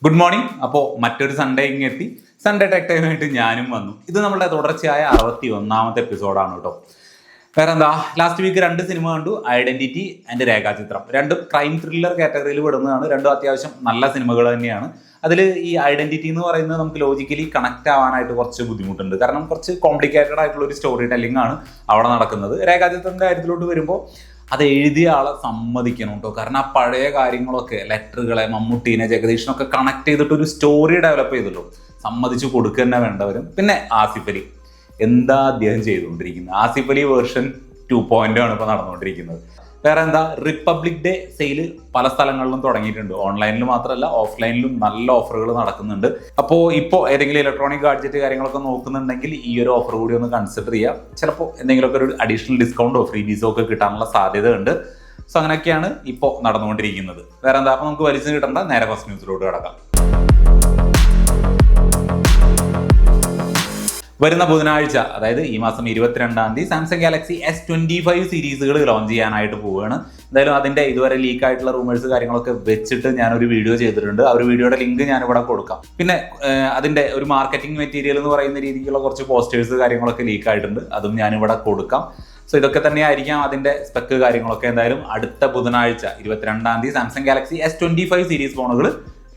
Good morning. അപ്പോൾ മറ്റൊരു Sunday ഇങ്ങെത്തി. Sunday tech ടൈമായിട്ട് ഞാനും വന്നു. ഇത് നമ്മുടെ തുടർച്ചയായ 61ാമത്തെ എപ്പിസോഡാണ് കേട്ടോ. വേറെ എന്താ, ലാസ്റ്റ് വീക്ക് 2 സിനിമ കണ്ടു, ഐഡന്റിറ്റി ആൻഡ് രേഖാചിത്രം. രണ്ടും ക്രൈം ത്രില്ലർ കാറ്റഗറിയിൽ പെടുന്നതാണ്. രണ്ടും അത്യാവശ്യം നല്ല സിനിമകൾ തന്നെയാണ്. അതിൽ ഈ ഐഡന്റിറ്റി എന്ന് പറയുന്നത് നമുക്ക് ലോജിക്കലി കണക്ട് ആവാനായിട്ട് കുറച്ച് ബുദ്ധിമുട്ടുണ്ട്. കാരണം കുറച്ച് കോംപ്ലിക്കേറ്റഡ് ആയിട്ടുള്ള ഒരു സ്റ്റോറി ടെല്ലിംഗ് ആണ് അവിടെ നടക്കുന്നത്. രേഖാചിത്രത്തിൻ്റെ കാര്യത്തിലോട്ട് വരുമ്പോൾ അത് എഴുതിയ ആളെ സമ്മതിക്കണം കേട്ടോ. കാരണം ആ പഴയ കാര്യങ്ങളൊക്കെ, ലെറ്ററുകളെ, മമ്മൂട്ടീനെ, ജഗദീഷിനൊക്കെ കണക്ട് ചെയ്തിട്ട് ഒരു സ്റ്റോറി ഡെവലപ്പ് ചെയ്തല്ലോ, സമ്മതിച്ചു കൊടുക്കുക തന്നെ വേണ്ടവരും. പിന്നെ ആസിഫ് അലി, എന്താ അദ്ദേഹം ചെയ്തുകൊണ്ടിരിക്കുന്നത്? ആസിഫ് അലി വേർഷൻ 2.0 ആണ് ഇപ്പോൾ നടന്നുകൊണ്ടിരിക്കുന്നത്. വേറെ എന്താ, റിപ്പബ്ലിക് ഡേ സെയിൽ പല സ്ഥലങ്ങളിലും തുടങ്ങിയിട്ടുണ്ട്. ഓൺലൈനിൽ മാത്രമല്ല ഓഫ്ലൈനിലും നല്ല ഓഫറുകൾ നടക്കുന്നുണ്ട്. അപ്പോൾ ഏതെങ്കിലും ഇലക്ട്രോണിക് ഗാഡ്ജറ്റ് കാര്യങ്ങളൊക്കെ നോക്കുന്നുണ്ടെങ്കിൽ ഈ ഒരു ഓഫർ കൂടി ഒന്ന് കൺസിഡർ ചെയ്യാം. ചിലപ്പോൾ എന്തെങ്കിലുമൊക്കെ ഒരു അഡീഷണൽ ഡിസ്കൗണ്ടോ ഫ്രീബീസോ ഒക്കെ കിട്ടാനുള്ള സാധ്യത ഉണ്ട്. സോ അങ്ങനെയൊക്കെയാണ് ഇപ്പോൾ നടന്നുകൊണ്ടിരിക്കുന്നത്. വേറെ എന്താ, അപ്പോൾ നമുക്ക് വലിച്ചു കിട്ടേണ്ട നേരെ ഫസ്റ്റ് ന്യൂസിലോട്ട് കിടക്കാം. വരുന്ന ബുധനാഴ്ച, അതായത് ഈ മാസം 22-ാം തീയതി സാംസങ് ഗാലക്സി S25 സീരീസുകൾ ലോഞ്ച് ചെയ്യാനായിട്ട് പോവുകയാണ്. എന്തായാലും അതിൻ്റെ ഇതുവരെ ലീക്ക് ആയിട്ടുള്ള റൂമേഴ്സ് കാര്യങ്ങളൊക്കെ വെച്ചിട്ട് ഞാനൊരു വീഡിയോ ചെയ്തിട്ടുണ്ട്. ആ ഒരു വീഡിയോയുടെ ലിങ്ക് ഞാനിവിടെ കൊടുക്കാം. പിന്നെ അതിൻ്റെ ഒരു മാർക്കറ്റിംഗ് മെറ്റീരിയൽ എന്ന് പറയുന്ന രീതിക്കുള്ള കുറച്ച് പോസ്റ്റേഴ്സ് കാര്യങ്ങളൊക്കെ ലീക്ക് ആയിട്ടുണ്ട്, അതും ഞാനിവിടെ കൊടുക്കാം. സോ ഇതൊക്കെ തന്നെയായിരിക്കാം അതിൻ്റെ സ്പെക്ക് കാര്യങ്ങളൊക്കെ. എന്തായാലും അടുത്ത ബുധനാഴ്ച 22-ാം തീയതി സാംസങ് ഗാലക്സി S25 സീരീസ് ഫോണുകൾ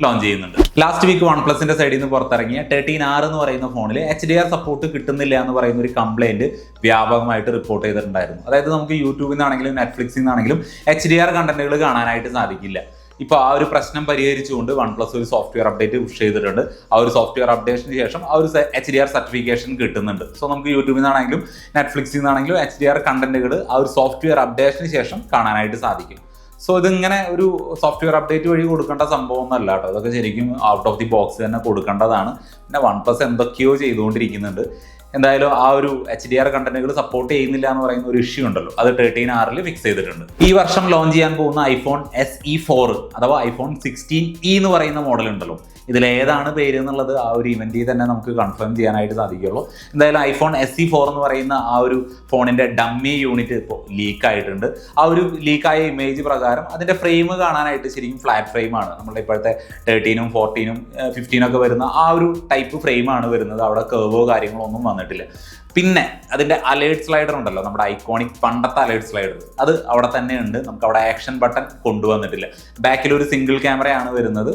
ലോഞ്ച് ചെയ്യുന്നുണ്ട്. ലാസ്റ്റ് വീക്ക് OnePlusന്റെ സൈഡിൽ നിന്ന് പുറത്തിറങ്ങിയ 13R എന്ന് പറയുന്ന ഫോണിൽ HDR സപ്പോർട്ട് കിട്ടുന്നില്ല എന്ന് പറയുന്ന ഒരു കംപ്ലൈന്റ് വ്യാപകമായിട്ട് റിപ്പോർട്ട് ചെയ്തിട്ടുണ്ടായിരുന്നു. അതായത് നമുക്ക് യൂട്യൂബിൽ നിന്നാണെങ്കിലും നെറ്റ്ഫ്ലിക്സിൽ നിന്നാണെങ്കിലും HDR കണ്ടന്റുകൾ കാണാനായിട്ട് സാധിക്കില്ല. ഇപ്പോൾ ആ ഒരു പ്രശ്നം പരിഹരിച്ചുകൊണ്ട് OnePlus ഒരു സോഫ്റ്റ്വെയർ അപ്ഡേറ്റ് പുഷ് ചെയ്തിട്ടുണ്ട്. ആ ഒരു സോഫ്റ്റ്വെയർ അപ്ഡേഷന് ശേഷം ആ ഒരു HDR സർട്ടിഫിക്കേഷൻ കിട്ടുന്നുണ്ട്. സോ നമുക്ക് യൂട്യൂബിൽ നിന്നാണെങ്കിലും നെറ്റ്ഫ്ലിക്സിൽ നിന്നാണെങ്കിലും HDR കണ്ടന്റുകൾ ആ ഒരു സോഫ്റ്റ്വെയർ അപ്ഡേഷന് ശേഷം കാണാനായിട്ട് സാധിക്കും. സോ ഇതിങ്ങനെ ഒരു സോഫ്റ്റ്വെയർ അപ്ഡേറ്റ് വഴി കൊടുക്കേണ്ട സംഭവം ഒന്നല്ല കേട്ടോ. അതൊക്കെ ശരിക്കും ഔട്ട് ഓഫ് ദി ബോക്സ് തന്നെ കൊടുക്കേണ്ടതാണ്. പിന്നെ OnePlus എന്തൊക്കെയോ ചെയ്തുകൊണ്ടിരിക്കുന്നുണ്ട്. എന്തായാലും ആ ഒരു HDR കണ്ടന്റുകൾ സപ്പോർട്ട് ചെയ്യുന്നില്ല എന്ന് പറയുന്ന ഒരു ഇഷ്യൂ ഉണ്ടല്ലോ, അത് 13R ഫിക്സ് ചെയ്തിട്ടുണ്ട്. ഈ വർഷം ലോഞ്ച് ചെയ്യാൻ പോകുന്ന iPhone SE 4 അഥവാ iPhone 16e എന്ന് പറയുന്ന മോഡൽ ഉണ്ടല്ലോ, ഇതിലേതാണ് പേര് എന്നുള്ളത് ആ ഒരു ഇവന്റിൽ തന്നെ നമുക്ക് കൺഫേം ചെയ്യാനായിട്ട് സാധിക്കുള്ളൂ. എന്തായാലും iPhone SE 4 എന്ന് പറയുന്ന ആ ഒരു ഫോണിന്റെ ഡമ്മി യൂണിറ്റ് ഇപ്പോൾ ലീക്ക് ആയിട്ടുണ്ട്. ആ ഒരു ലീക്കായ ഇമേജ് പ്രകാരം അതിന്റെ ഫ്രെയിം കാണാനായിട്ട് ശരിക്കും ഫ്ലാറ്റ് ഫ്രെയിമാണ്. നമ്മുടെ ഇപ്പോഴത്തെ 13ഉം 14ഉം 15 ഒക്കെ വരുന്ന ആ ഒരു ടൈപ്പ് ഫ്രെയിമാണ് വരുന്നത്. അവിടെ കർവോ കാര്യങ്ങളോ ഒന്നും വന്നിട്ടില്ല. പിന്നെ അതിൻ്റെ അലേർട്ട് സ്ലൈഡർ ഉണ്ടല്ലോ, നമ്മുടെ ഐക്കോണിക് പണ്ടത്തെ അലേർട്ട് സ്ലൈഡർ, അത് അവിടെ തന്നെ ഉണ്ട്. നമുക്ക് അവിടെ ആക്ഷൻ ബട്ടൺ കൊണ്ടുവന്നിട്ടില്ല. ബാക്കിൽ ഒരു സിംഗിൾ ക്യാമറയാണ് വരുന്നത്.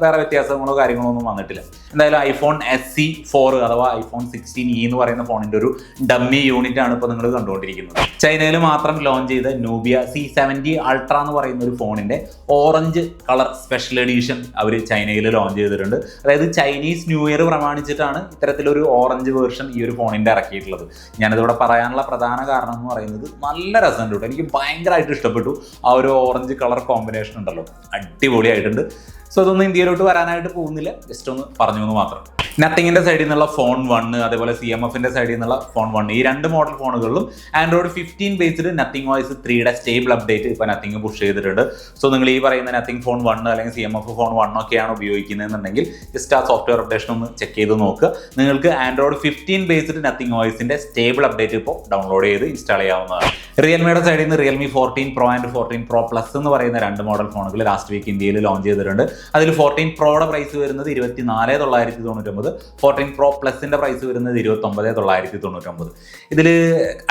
വേറെ വ്യത്യാസങ്ങളോ കാര്യങ്ങളോ ഒന്നും വന്നിട്ടില്ല. എന്തായാലും iPhone SE 4 അഥവാ iPhone 16e എന്ന് പറയുന്ന ഫോണിൻ്റെ ഒരു ഡമ്മി യൂണിറ്റ് ആണ് ഇപ്പോൾ നിങ്ങൾ കണ്ടുകൊണ്ടിരിക്കുന്നത്. ചൈനയിൽ മാത്രം ലോഞ്ച് ചെയ്ത നൂബിയ C70 Ultra എന്ന് പറയുന്ന ഒരു ഫോണിൻ്റെ ഓറഞ്ച് കളർ സ്പെഷ്യൽ എഡീഷൻ അവർ ചൈനയിൽ ലോഞ്ച് ചെയ്തിട്ടുണ്ട്. അതായത് ചൈനീസ് ന്യൂ ഇയർ പ്രമാണിച്ചിട്ടാണ് ഇത്തരത്തിലൊരു ഓറഞ്ച് വേർഷൻ ഈ ഒരു ഫോണിൻ്റെ ഇറക്കിയിട്ടുള്ളത്. ഞാനിതിവിടെ പറയാനുള്ള പ്രധാന കാരണം എന്ന് പറയുന്നത് നല്ല രസമുണ്ട് കേട്ടോ. എനിക്ക് ഭയങ്കരമായിട്ട് ഇഷ്ടപ്പെട്ടു ആ ഒരു ഓറഞ്ച് കളർ കോമ്പിനേഷൻ ഉണ്ടല്ലോ, അടിപൊളിയായിട്ടുണ്ട്. സോ അതൊന്നും ഇന്ത്യയിലോട്ട് വരാനായിട്ട് പോകുന്നില്ല, ജസ്റ്റ് ഒന്ന് പറഞ്ഞു എന്ന് മാത്രം. നത്തിങ്ങിൻ്റെ സൈഡിൽ നിന്നുള്ള ഫോൺ 1, അതേപോലെ CMFിൻ്റെ സൈഡിൽ നിന്നുള്ള ഫോൺ 1, ഈ 2 മോഡൽ ഫോണുകളിലും Android 15 ബേസ്ഡ് നത്തിങ് വോയിസ് 3യുടെ സ്റ്റേബിൾ അപ്ഡേറ്റ് ഇപ്പോൾ നത്തിങ് പുഷ് ചെയ്തിട്ടുണ്ട്. സോ നിങ്ങൾ ഈ പറയുന്ന നത്തിങ് ഫോൺ 1 അല്ലെങ്കിൽ CMF ഫോൺ 1 ഒക്കെയാണ് ഉപയോഗിക്കുന്നതെന്നുണ്ടെങ്കിൽ ജസ്റ്റ് ആ സോഫ്റ്റ്വെയർ അപ്ഡേഷൻ ഒന്ന് ചെക്ക് ചെയ്ത് നോക്കുക. നിങ്ങൾക്ക് Android 15 ബേസ്ഡ് നത്തിങ് വോയിസിൻ്റെ സ്റ്റേബിൾ അപ്ഡേറ്റ് ഇപ്പോൾ ഡൗൺലോഡ് ചെയ്ത് ഇൻസ്റ്റാൾ ചെയ്യാവുന്നതാണ്. റിയൽമിയുടെ സൈഡിൽ നിന്ന് Realme 14 Pro and 14 Pro Plus എന്ന് പറയുന്ന 2 മോഡൽ ഫോണുകൾ ലാസ്റ്റ് വീക്ക് ഇന്ത്യയിൽ ലോഞ്ച് ചെയ്തിട്ടുണ്ട്. അതിൽ 14 Proയുടെ പ്രൈസ് വരുന്നത് 24,999, 14 Pro Plusന്റെ പ്രൈസ് വരുന്നത് 29,999. ഇതിൽ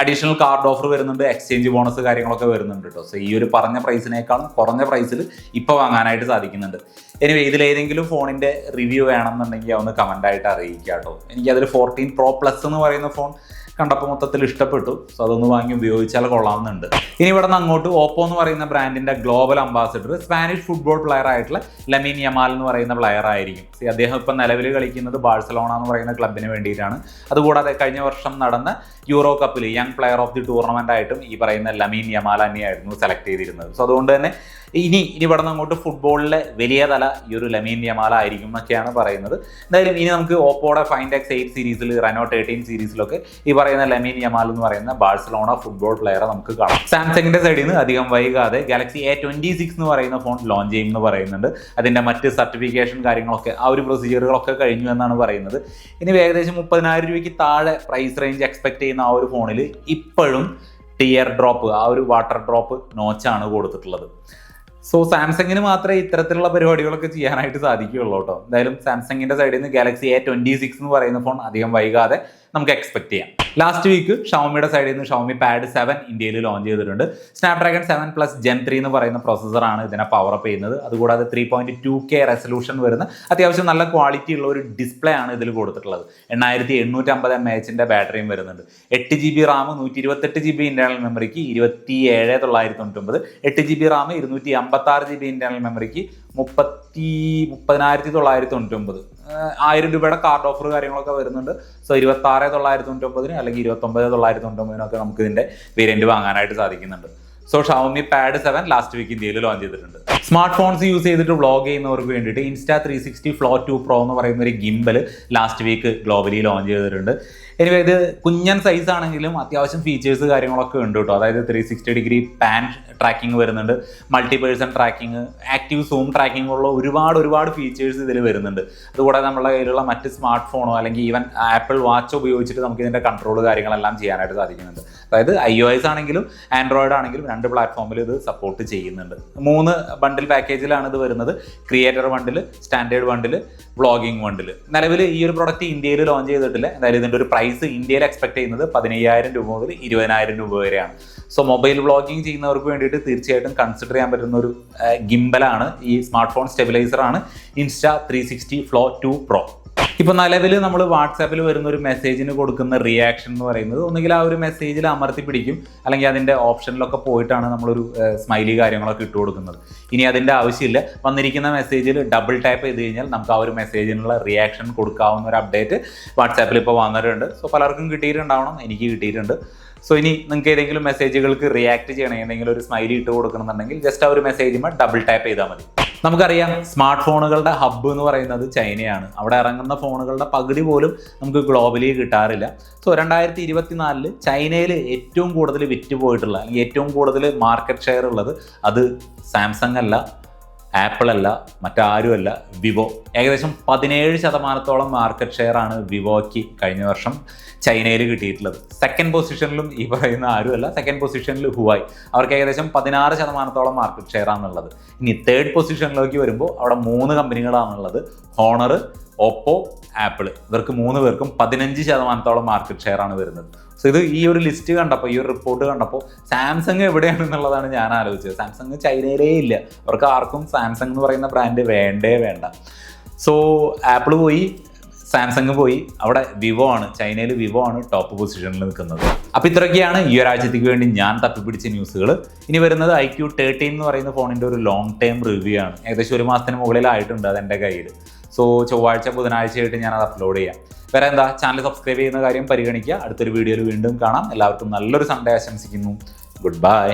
അഡീഷണൽ കാർഡ് ഓഫർ വരുന്നുണ്ട്, എക്സ്ചേഞ്ച് ബോണസ് കാര്യങ്ങളൊക്കെ വരുന്നുണ്ട് കേട്ടോ. സോ ഈ ഒരു പറഞ്ഞ പ്രൈസിനേക്കാളും കുറഞ്ഞ പ്രൈസിൽ ഇപ്പോൾ വാങ്ങാനായിട്ട് സാധിക്കുന്നുണ്ട്. എനിവേ ഇതിലേതെങ്കിലും ഫോണിൻ്റെ റിവ്യൂ വേണമെന്നുണ്ടെങ്കിൽ ഒന്ന് കമൻ്റായിട്ട് അറിയിക്കുക കേട്ടോ. എനിക്കതിൽ 14 Pro Plus എന്ന് പറയുന്ന ഫോൺ കണ്ടപ്പോൾ മൊത്തത്തിൽ ഇഷ്ടപ്പെട്ടു. സോ അതൊന്ന് വാങ്ങി ഉപയോഗിച്ചാൽ കൊള്ളാമെന്നുണ്ട്. ഇനി ഇവിടെ നിന്ന് അങ്ങോട്ട് ഓപ്പോ എന്ന് പറയുന്ന ബ്രാൻഡിന്റെ global ambassador Spanish football player ആയിട്ടുള്ള ലമീൻ യമാൽ എന്ന് പറയുന്ന പ്ലെയർ ആയിരിക്കും. അദ്ദേഹം ഇപ്പം നിലവിൽ കളിക്കുന്നത് ബാഴ്സലോണ എന്ന് പറയുന്ന ക്ലബിന് വേണ്ടിയിട്ടാണ്. അതുകൂടാതെ കഴിഞ്ഞ വർഷം നടന്ന യൂറോ കപ്പിൽ young player of the tournament ആയിട്ടും ഈ പറയുന്ന ലമീൻ യമാൽ തന്നെയായിരുന്നു സെലക്ട് ചെയ്തിരുന്നത്. സോ അതുകൊണ്ട് തന്നെ ഇനി ഇവിടെ നിന്ന് അങ്ങോട്ട് ഫുട്ബോളിലെ വലിയ തല ഈ ഒരു ലമീൻ യമാൽ ആയിരിക്കും എന്നൊക്കെയാണ് പറയുന്നത്. എന്തായാലും ഇനി നമുക്ക് ഓപ്പോയുടെ Find X8 സീരീസിൽ, Reno 13 സീരീസിലൊക്കെ ഈ പറയുന്ന ലമീൻ യമാൽ എന്ന് പറയുന്ന ബാഴ്സലോണ ഫുട്ബോൾ പ്ലെയറെ നമുക്ക് കാണാം. സാംസങ്ങിന്റെ സൈഡിൽ നിന്ന് അധികം വൈകാതെ ഗാലക്സി A26 എന്ന് പറയുന്ന ഫോൺ ലോഞ്ച് ചെയ്യുമെന്ന് പറയുന്നുണ്ട്. അതിന്റെ മറ്റ് സർട്ടിഫിക്കേഷൻ കാര്യങ്ങളൊക്കെ ആ ഒരു പ്രൊസീജിയറുകളൊക്കെ കഴിഞ്ഞു എന്നാണ് പറയുന്നത്. ഇനി ഏകദേശം 30,000 രൂപയ്ക്ക് താഴെ പ്രൈസ് റേഞ്ച് എക്സ്പെക്ട് ചെയ്യുന്ന ആ ഒരു ഫോണിൽ ഇപ്പോഴും ടിയർ ഡ്രോപ്പ്, ആ ഒരു വാട്ടർ ഡ്രോപ്പ് നോച്ചാണ് കൊടുത്തിട്ടുള്ളത്. സോ സാംസങ്ങിന് മാത്രമേ ഇത്തരത്തിലുള്ള പരിപാടികളൊക്കെ ചെയ്യാനായിട്ട് സാധിക്കുകയുള്ളൂ കേട്ടോ. എന്തായാലും സാംസങ്ങിന്റെ സൈഡിൽ നിന്ന് ഗാലക്സി A26 എന്ന് പറയുന്ന ഫോൺ അധികം വൈകാതെ നമുക്ക് എക്സ്പെക്ട് ചെയ്യാം. ലാസ്റ്റ് വീക്ക് ഷവമിയുടെ സൈഡിൽ നിന്ന് ഷവമി പാഡ് 7 ഇന്ത്യയിൽ ലോഞ്ച് ചെയ്തിട്ടുണ്ട്. സ്നാപ്ഡ്രാഗൺ 7+ Gen 3 എന്ന് പറയുന്ന പ്രോസസ്സറാണ് ഇതിനെ പവർ അപ്പ് ചെയ്യുന്നത്. അതുകൂടാതെ 3.2K റെസൊല്യൂഷൻ വരുന്ന അത്യാവശ്യം നല്ല ക്വാളിറ്റി ഉള്ള ഒരു ഡിസ്പ്ലേ ആണ് ഇതിൽ കൊടുത്തിട്ടുള്ളത്. 8850 mAh ബാറ്ററിയും വരുന്നുണ്ട്. 8GB റാം, 128GB ഇന്റേണൽ മെമ്മറിക്ക് 27999, 8GB റാം, 256GB ഇന്റേണൽ മെമ്മറിക്ക് 30,999. 1000 രൂപയുടെ കാർഡ് ഓഫർ കാര്യങ്ങളൊക്കെ വരുന്നുണ്ട്. സോ 26,999 അല്ലെങ്കിൽ 29,999 നമുക്ക് ഇതിന്റെ വേരിയന്റ് വാങ്ങാനായിട്ട് സാധിക്കുന്നുണ്ട്. So Xiaomi pad 7 last week ഇന്ത്യയിൽ ലോഞ്ച് ചെയ്തിട്ടുണ്ട്. സ്മാർട്ട് ഫോൺസ് യൂസ് ചെയ്തിട്ട് വ്ളോഗ് ചെയ്യുന്നവർക്ക് വേണ്ടിയിട്ട് Insta360 Flow 2 Pro എന്ന് പറയുന്ന ഒരു gimbal last week globally launch ചെയ്തിട്ടുണ്ട്. എനിവേ ഇത് കുഞ്ഞൻ സൈസ് ആണെങ്കിലും അത്യാവശ്യം ഫീച്ചേഴ്സ് കാര്യങ്ങളൊക്കെ ഉണ്ട് കേട്ടോ. അതായത് 360 ഡിഗ്രി പാൻ ട്രാക്കിംഗ് വരുന്നുണ്ട്, multi person tracking, active zoom tracking ഉള്ള ഒരുപാട് ഫീച്ചേഴ്സ് ഇതിൽ വരുന്നുണ്ട്. അതുകൂടാതെ നമ്മുടെ കയ്യിലുള്ള മറ്റ് സ്മാർട്ട് ഫോണോ അല്ലെങ്കിൽ ഈവൻ ആപ്പിൾ വാച്ചോ ഉപയോഗിച്ചിട്ട് നമുക്ക് ഇതിൻ്റെ കൺട്രോൾ കാര്യങ്ങളെല്ലാം ചെയ്യാനായിട്ട് സാധിക്കുന്നുണ്ട്. അതായത് iOS ആണെങ്കിലും ആൻഡ്രോയിഡ് ആണെങ്കിലും 2 പ്ലാറ്റ്ഫോമിൽ ഇത് സപ്പോർട്ട് ചെയ്യുന്നുണ്ട്. 3 ബണ്ടിൽ പാക്കേജിലാണ് ഇത് വരുന്നത്. ക്രിയേറ്റർ ബണ്ടിൽ, സ്റ്റാൻഡേർഡ് ബണ്ടിൽ, വ്ളോഗിംഗ് ബണ്ടിൽ. നിലവിൽ ഈ ഒരു പ്രോഡക്റ്റ് ഇന്ത്യയിൽ ലോഞ്ച് ചെയ്തിട്ടില്ല. എന്തായാലും ഇതിൻ്റെ ഒരു പ്രൈസ് ഇന്ത്യയിൽ എക്സ്പെക്ട് ചെയ്യുന്നത് 15,000 രൂപ മുതൽ 20,000 രൂപ വരെയാണ്. സോ മൊബൈൽ വ്ളോഗിങ് ചെയ്യുന്നവർക്ക് വേണ്ടിയിട്ട് തീർച്ചയായിട്ടും കൺസിഡർ ചെയ്യാൻ പറ്റുന്ന ഒരു ഗിംബലാണ്, ഈ സ്മാർട്ട് ഫോൺ സ്റ്റെബിലൈസർ ആണ് Insta360 Flow 2 Pro. ഇപ്പോൾ നിലവിൽ നമ്മൾ വാട്സാപ്പിൽ വരുന്ന ഒരു മെസ്സേജിന് കൊടുക്കുന്ന റിയാക്ഷൻ എന്ന് പറയുന്നത് ഒന്നുകിൽ ആ ഒരു മെസ്സേജിൽ അമർത്തി പിടിക്കും, അല്ലെങ്കിൽ അതിൻ്റെ ഓപ്ഷനിലൊക്കെ പോയിട്ടാണ് നമ്മളൊരു സ്മൈലി കാര്യങ്ങളൊക്കെ ഇട്ട് കൊടുക്കുന്നത്. ഇനി അതിൻ്റെ ആവശ്യമില്ല. വന്നിരിക്കുന്ന മെസ്സേജിൽ ഡബിൾ ടാപ്പ് ചെയ്ത് കഴിഞ്ഞാൽ നമുക്ക് ആ ഒരു മെസ്സേജിനുള്ള റിയാക്ഷൻ കൊടുക്കാവുന്ന ഒരു അപ്ഡേറ്റ് വാട്സാപ്പിൽ ഇപ്പോൾ വന്നിട്ടുണ്ട്. സോ പലർക്കും കിട്ടിയിട്ടുണ്ടാവണം, എനിക്ക് കിട്ടിയിട്ടുണ്ട്. സോ ഇനി നിങ്ങൾക്ക് ഏതെങ്കിലും മെസ്സേജുകൾക്ക് റിയാക്ട് ചെയ്യണം, എന്തെങ്കിലും ഒരു സ്മൈലി ഇട്ട് കൊടുക്കണമെന്നുണ്ടെങ്കിൽ ജസ്റ്റ് ആ ഒരു മെസ്സേജുമ്പോൾ ഡബിൾ ടാപ്പ് ചെയ്താൽ മതി. നമുക്കറിയാം സ്മാർട്ട് ഫോണുകളുടെ ഹബ്ബ് എന്ന് പറയുന്നത് ചൈനയാണ്. അവിടെ ഇറങ്ങുന്ന ഫോണുകളുടെ പകുതി പോലും നമുക്ക് ഗ്ലോബലി കിട്ടാറില്ല. സോ 2024 ചൈനയിൽ ഏറ്റവും കൂടുതൽ വിറ്റ് പോയിട്ടുള്ള അല്ലെങ്കിൽ ഏറ്റവും കൂടുതൽ മാർക്കറ്റ് ഷെയർ ഉള്ളത് അത് സാംസങ് അല്ല, ആപ്പിൾ അല്ല, മറ്റാരുമല്ല, വിവോ. ഏകദേശം 17% മാർക്കറ്റ് ഷെയർ ആണ് വിവോയ്ക്ക് കഴിഞ്ഞ വർഷം ചൈനയിൽ കിട്ടിയിട്ടുള്ളത്. സെക്കൻഡ് പൊസിഷനിലും ഈ പറയുന്ന ആരുമല്ല, സെക്കൻഡ് പൊസിഷനിൽ ഹുവായ്. അവർക്ക് ഏകദേശം 16% മാർക്കറ്റ് ഷെയർ ആണുള്ളത്. ഇനി തേർഡ് പൊസിഷനിലേക്ക് വരുമ്പോൾ അവിടെ 3 കമ്പനികളാണുള്ളത്, ഹോണർ, ഓപ്പോ, ആപ്പിൾ. ഇവർക്ക് 3 പേർക്കും 15% മാർക്കറ്റ് ഷെയർ ആണ് വരുന്നത്. സോ ഇത് ഈ ഒരു ലിസ്റ്റ് കണ്ടപ്പോൾ, ഈ ഒരു റിപ്പോർട്ട് കണ്ടപ്പോൾ സാംസങ് എവിടെയാണെന്നുള്ളതാണ് ഞാൻ ആലോചിച്ചത്. സാംസങ് ചൈനയിലേ ഇല്ല. അവർക്ക് ആർക്കും സാംസങ് എന്ന് പറയുന്ന ബ്രാൻഡ് വേണ്ട. സോ ആപ്പിൾ പോയി, സാംസങ് പോയി, അവിടെ വിവോ ആണ്, ചൈനയിൽ വിവോ ആണ് ടോപ്പ് പൊസിഷനിൽ നിൽക്കുന്നത്. അപ്പോൾ ഇത്രയൊക്കെയാണ് ഈ ഒരാഴ്ചത്തേക്ക് വേണ്ടി ഞാൻ തപ്പിപ്പിടിച്ച ന്യൂസുകൾ. ഇനി വരുന്നത് iQOO 13 എന്ന് പറയുന്ന ഫോണിൻ്റെ ഒരു ലോങ് ടേം റിവ്യൂ ആണ്. ഏകദേശം 1 മാസത്തിന് മുകളിലായിട്ടുണ്ട് അതെൻ്റെ കയ്യിൽ. സോ ചൊവ്വാഴ്ച ബുധനാഴ്ചയായിട്ട് ഞാനത് അപ്ലോഡ് ചെയ്യാം. വേറെ എന്താ, ചാനൽ സബ്സ്ക്രൈബ് ചെയ്യുന്ന കാര്യം പരിഗണിക്കുക. അടുത്തൊരു വീഡിയോയിൽ വീണ്ടും കാണാം. എല്ലാവർക്കും നല്ലൊരു സൺഡേ ആശംസിക്കുന്നു. Good bye.